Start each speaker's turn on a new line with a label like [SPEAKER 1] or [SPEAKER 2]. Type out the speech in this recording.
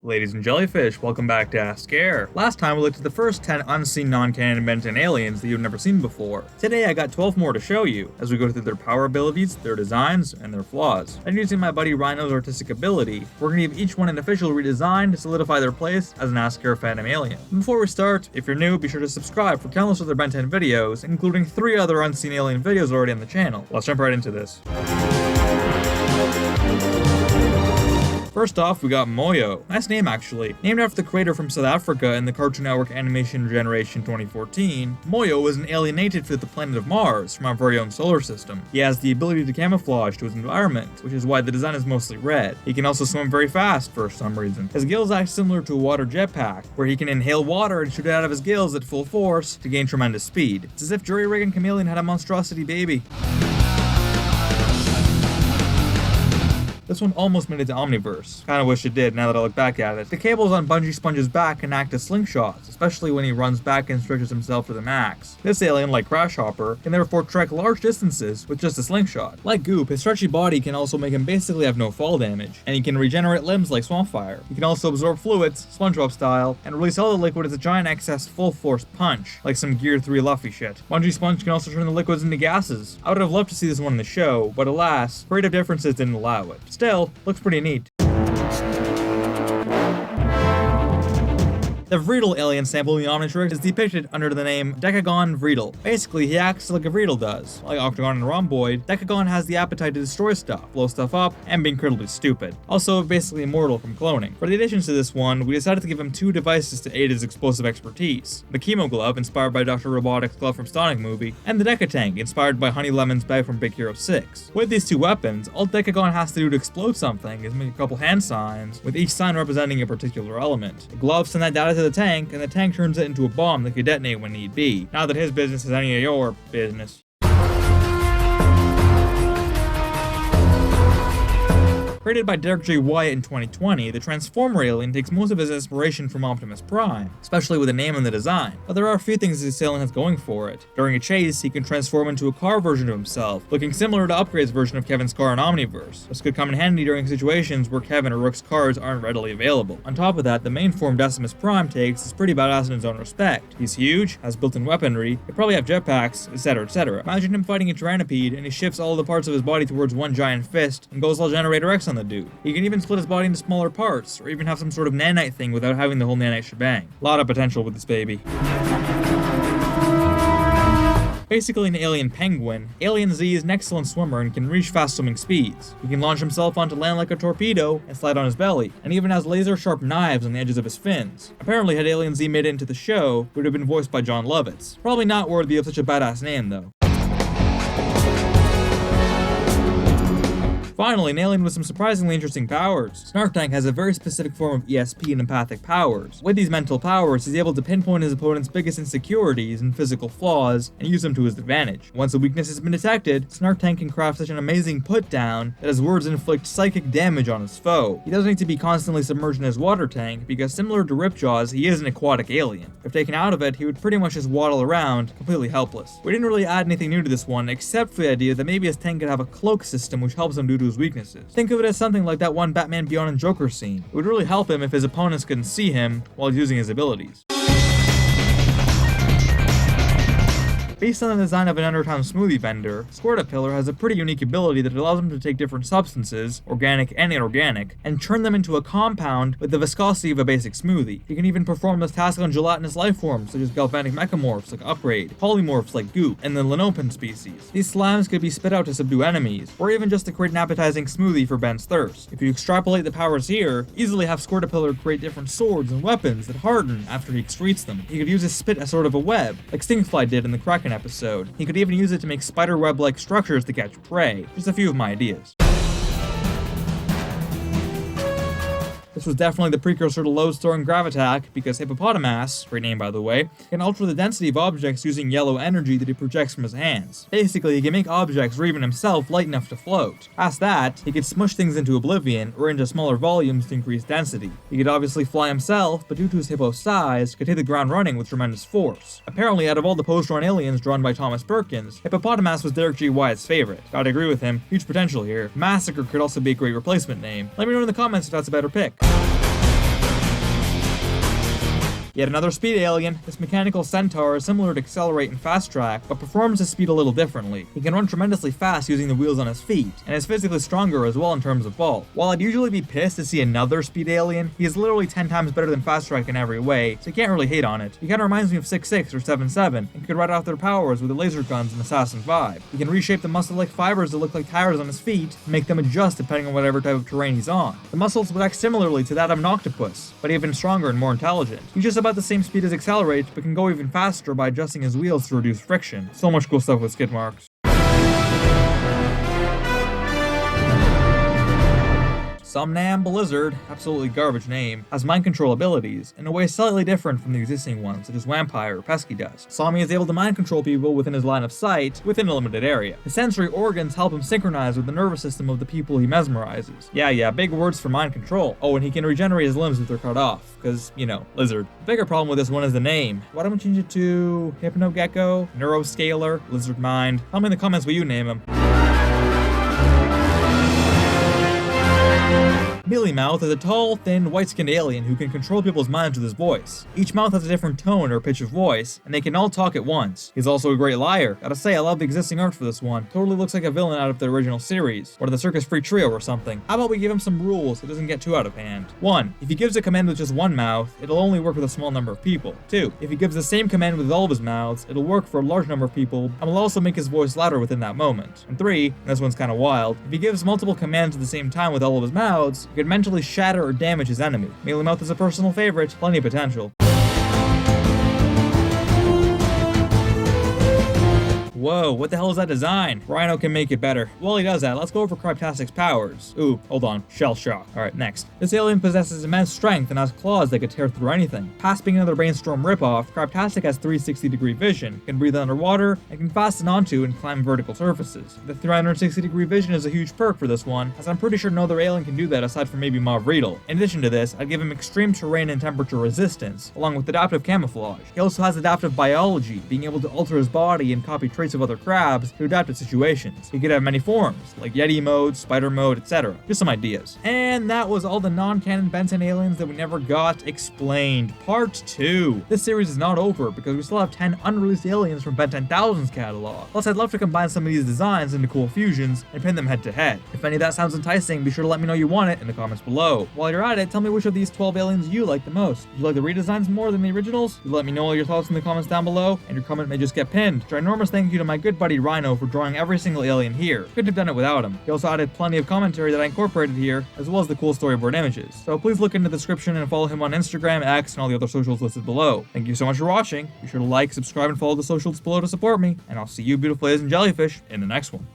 [SPEAKER 1] Ladies and jellyfish, welcome back to A.S.K. Last time we looked at the first 10 unseen non-canon Benton aliens that you've never seen before. Today I got 12 more to show you, as we go through their power abilities, their designs, and their flaws. And using my buddy Ryno's artistic ability, we're going to give each one an official redesign to solidify their place as an A.S.K. Phantom alien. And before we start, if you're new, be sure to subscribe for countless other Benton videos, including 3 other unseen alien videos already on the channel. Let's jump right into this. First off, we got Moyo. Nice name actually. Named after the creator from South Africa in the Cartoon Network Animation Generation 2014, Moyo is an alienated to the planet of Mars from our very own solar system. He has the ability to camouflage to his environment, which is why the design is mostly red. He can also swim very fast for some reason. His gills act similar to a water jetpack, where he can inhale water and shoot it out of his gills at full force to gain tremendous speed. It's as if jury-rigging chameleon had a monstrosity baby. This one almost made it to Omniverse. Kinda wish it did now that I look back at it. The cables on Bungee Sponge's back can act as slingshots, especially when he runs back and stretches himself to the max. This alien, like Grasshopper, can therefore trek large distances with just a slingshot. Like Goop, his stretchy body can also make him basically have no fall damage, and he can regenerate limbs like Swampfire. He can also absorb fluids, SpongeBob style, and release all the liquid as a giant excess full-force punch, like some Gear 3 Luffy shit. Bungee Sponge can also turn the liquids into gases. I would have loved to see this one in the show, but alas, creative differences didn't allow it. Still, looks pretty neat. The Vreedle alien sample in the Omnitrix is depicted under the name Decagon Vreedle. Basically, he acts like a Vreedle does. Like Octagon and Rhomboid, Decagon has the appetite to destroy stuff, blow stuff up, and be incredibly stupid. Also, basically immortal from cloning. For the additions to this one, we decided to give him 2 devices to aid his explosive expertise. The Chemo Glove, inspired by Dr. Robotics' glove from Sonic movie, and the Deca Tanque, inspired by Honey Lemon's bag from Big Hero 6. With these 2 weapons, all Decagon has to do to explode something is make a couple hand signs, with each sign representing a particular element. The gloves send that data to the tank, and the tank turns it into a bomb that could detonate when need be. Not that his business is any of your business. Created by Derek J. Wyatt in 2020, the Transformer alien takes most of his inspiration from Optimus Prime, especially with the name and the design, but there are a few things this alien has going for it. During a chase, he can transform into a car version of himself, looking similar to Upgrade's version of Kevin's car in Omniverse. This could come in handy during situations where Kevin or Rook's cars aren't readily available. On top of that, the main form Decimus Prime takes is pretty badass in his own respect. He's huge, has built-in weaponry, he'll probably have jetpacks, etc, etc. Imagine him fighting a Tyrannopede and he shifts all the parts of his body towards one giant fist and goes all Generator X on the dude. He can even split his body into smaller parts, or even have some sort of nanite thing without having the whole nanite shebang. A lot of potential with this baby. Basically an alien penguin, Alien Z is an excellent swimmer and can reach fast swimming speeds. He can launch himself onto land like a torpedo and slide on his belly, and even has laser-sharp knives on the edges of his fins. Apparently, had Alien Z made it into the show, it would have been voiced by John Lovitz. Probably not worthy of such a badass name though. Finally, an alien with some surprisingly interesting powers. Snark Tanque has a very specific form of ESP and empathic powers. With these mental powers, he's able to pinpoint his opponent's biggest insecurities and physical flaws, and use them to his advantage. Once a weakness has been detected, Snark Tanque can craft such an amazing put-down that his words inflict psychic damage on his foe. He doesn't need to be constantly submerged in his water tank, because similar to Ripjaw's, he is an aquatic alien. If taken out of it, he would pretty much just waddle around, completely helpless. We didn't really add anything new to this one, except for the idea that maybe his tank could have a cloak system which helps him due to his weaknesses. Think of it as something like that one Batman Beyond and Joker scene. It would really help him if his opponents couldn't see him while using his abilities. Based on the design of an undertime smoothie vendor, Squirtapiller has a pretty unique ability that allows him to take different substances, organic and inorganic, and turn them into a compound with the viscosity of a basic smoothie. He can even perform this task on gelatinous life forms such as galvanic mechamorphs like Upgrade, polymorphs like Goop, and the Linopin species. These slimes could be spit out to subdue enemies, or even just to create an appetizing smoothie for Ben's thirst. If you extrapolate the powers here, easily have Squirtapiller create different swords and weapons that harden after he excretes them. He could use his spit as sort of a web, like Stingfly did in the Kraken episode. He could even use it to make spider web-like structures to catch prey. Just a few of my ideas. This was definitely the precursor to Lodestar and Gravitac, because HippopotaMass, great name by the way, can alter the density of objects using yellow energy that he projects from his hands. Basically, he can make objects or even himself light enough to float. Past that, he could smush things into oblivion or into smaller volumes to increase density. He could obviously fly himself, but due to his hippo size, could hit the ground running with tremendous force. Apparently, out of all the post-run aliens drawn by Thomas Perkins, HippopotaMass was Derek J. Wyatt's favorite. Gotta agree with him, huge potential here. Massacre could also be a great replacement name. Let me know in the comments if that's a better pick. Yet another speed alien. This mechanical centaur is similar to Accelerate and Fast Track, but performs his speed a little differently. He can run tremendously fast using the wheels on his feet, and is physically stronger as well in terms of bulk. While I'd usually be pissed to see another speed alien, he is literally 10 times better than Fast Track in every way, so you can't really hate on it. He kinda reminds me of 6'6 or 7'7, and could ride off their powers with the laser guns in Assassin 5. He can reshape the muscle-like fibers that look like tires on his feet, and make them adjust depending on whatever type of terrain he's on. The muscles would act similarly to that of an octopus, but even stronger and more intelligent. He's just about the same speed as Accelerate, but can go even faster by adjusting his wheels to reduce friction. So much cool stuff with Skidmarx. Somnambulizard, absolutely garbage name, has mind control abilities, in a way slightly different from the existing ones, such as Vampire or Pesky Dust. Sommy is able to mind control people within his line of sight, within a limited area. His sensory organs help him synchronize with the nervous system of the people he mesmerizes. Yeah, big words for mind control. Oh, and he can regenerate his limbs if they're cut off, cause, you know, lizard. The bigger problem with this one is the name. Why don't we change it to Hypnogecko, Neuroscaler, Lizard Mind? Tell me in the comments what you name him. Mealymouth is a tall, thin, white-skinned alien who can control people's minds with his voice. Each mouth has a different tone or pitch of voice, and they can all talk at once. He's also a great liar. Gotta say, I love the existing art for this one. Totally looks like a villain out of the original series, or the Circus Freak Trio or something. How about we give him some rules so it doesn't get too out of hand? 1. If he gives a command with just one mouth, it'll only work with a small number of people. 2. If he gives the same command with all of his mouths, it'll work for a large number of people, and will also make his voice louder within that moment. And 3, and this one's kinda wild, if he gives multiple commands at the same time with all of his mouths, he can mentally shatter or damage his enemy. Mealymouth is a personal favorite, plenty of potential. Whoa, what the hell is that design? Ryno can make it better. While he does that, let's go over Crabtastic's powers. Ooh, hold on. Shell shock. Alright, next. This alien possesses immense strength and has claws that could tear through anything. Past being another brainstorm ripoff, Crabtastic has 360-degree vision, can breathe underwater, and can fasten onto and climb vertical surfaces. The 360-degree vision is a huge perk for this one, as I'm pretty sure no other alien can do that aside from maybe Vreedle. In addition to this, I'd give him extreme terrain and temperature resistance, along with adaptive camouflage. He also has adaptive biology, being able to alter his body and copy traits of other crabs to adapt to situations. He could have many forms, like Yeti mode, spider mode, etc. Just some ideas. And that was all the non-canon Benton aliens that we never got explained. Part 2. This series is not over because we still have 10 unreleased aliens from Ben 10,000's catalog. Plus, I'd love to combine some of these designs into cool fusions and pin them head to head. If any of that sounds enticing, be sure to let me know you want it in the comments below. While you're at it, tell me which of these 12 aliens you like the most. Do you like the redesigns more than the originals? You let me know all your thoughts in the comments down below, and your comment may just get pinned. Ginormous thank you to my good buddy Ryno for drawing every single alien here. Couldn't have done it without him. He also added plenty of commentary that I incorporated here, as well as the cool storyboard images. So please look in the description and follow him on Instagram, X, and all the other socials listed below. Thank you so much for watching. Be sure to like, subscribe, and follow the socials below to support me, and I'll see you beautiful ladies and jellyfish in the next one.